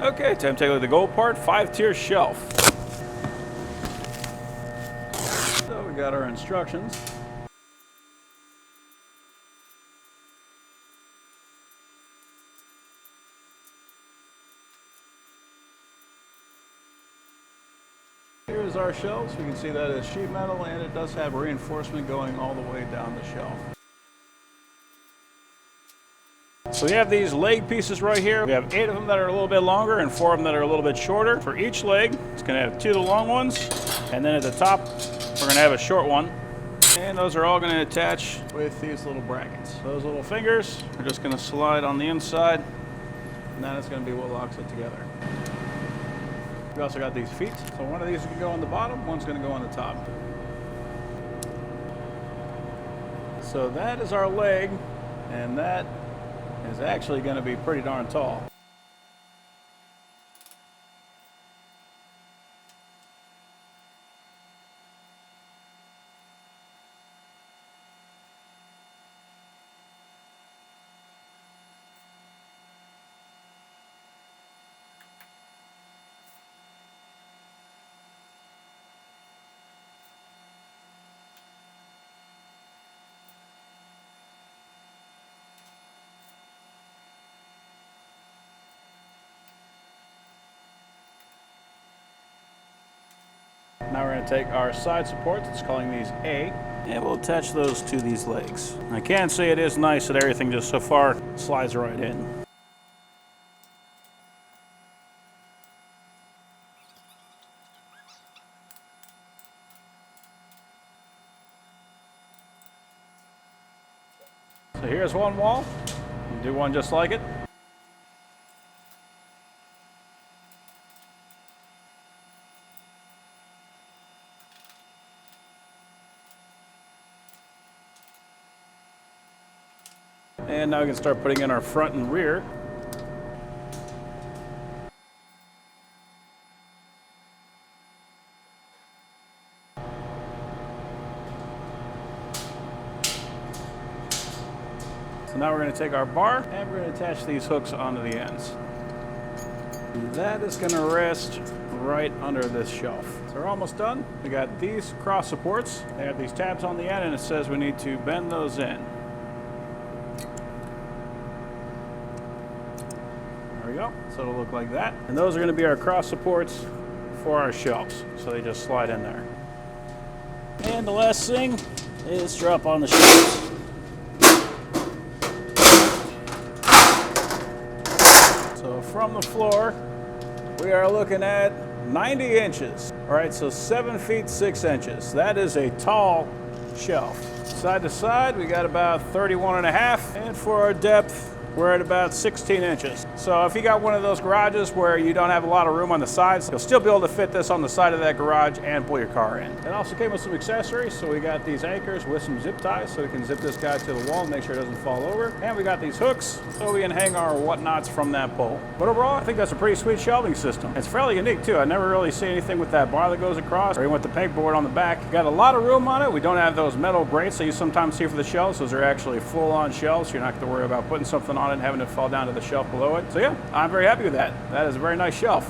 Okay, time to take a look at the Golpart 5-tier shelf. So we got our instructions. Here's our shelves. We can see that it's sheet metal and it does have reinforcement going all the way down the shelf. So we have these leg pieces right here. We have 8 of them that are a little bit longer and 4 of them that are a little bit shorter. For each leg, it's going to have 2 of the long ones, and then at the top, we're going to have a short one. And those are all going to attach with these little brackets. Those little fingers are just going to slide on the inside, and that is going to be what locks it together. We also got these feet. So one of these can go on the bottom, one's going to go on the top. So that is our leg, and that is actually going to be pretty darn tall. Now we're going to take our side supports, it's calling these A, and we'll attach those to these legs. I can say it is nice that everything just so far slides right in. So here's one wall, we'll do one just like it. And now we can start putting in our front and rear. So now we're going to take our bar and we're going to attach these hooks onto the ends. That is going to rest right under this shelf. So we're almost done. We got these cross supports. They have these tabs on the end and it says we need to bend those in. There we go. So it'll look like that. And those are going to be our cross supports for our shelves. So they just slide in there. And the last thing is drop on the shelves. So from the floor, we are looking at 90 inches. All right, so 7 feet 6 inches. That is a tall shelf. Side to side, we got about 31.5. And for our depth, we're at about 16 inches. So if you got one of those garages where you don't have a lot of room on the sides, you'll still be able to fit this on the side of that garage and pull your car in. It also came with some accessories. So we got these anchors with some zip ties so we can zip this guy to the wall and make sure it doesn't fall over. And we got these hooks so we can hang our whatnots from that pole. But overall, I think that's a pretty sweet shelving system. It's fairly unique too. I never really see anything with that bar that goes across or even with the pegboard on the back. Got a lot of room on it. We don't have those metal grates that you sometimes see for the shelves. Those are actually full-on shelves. So you're not going to worry about putting something on it and having it fall down to the shelf below it. So yeah, I'm very happy with that. That is a very nice shelf.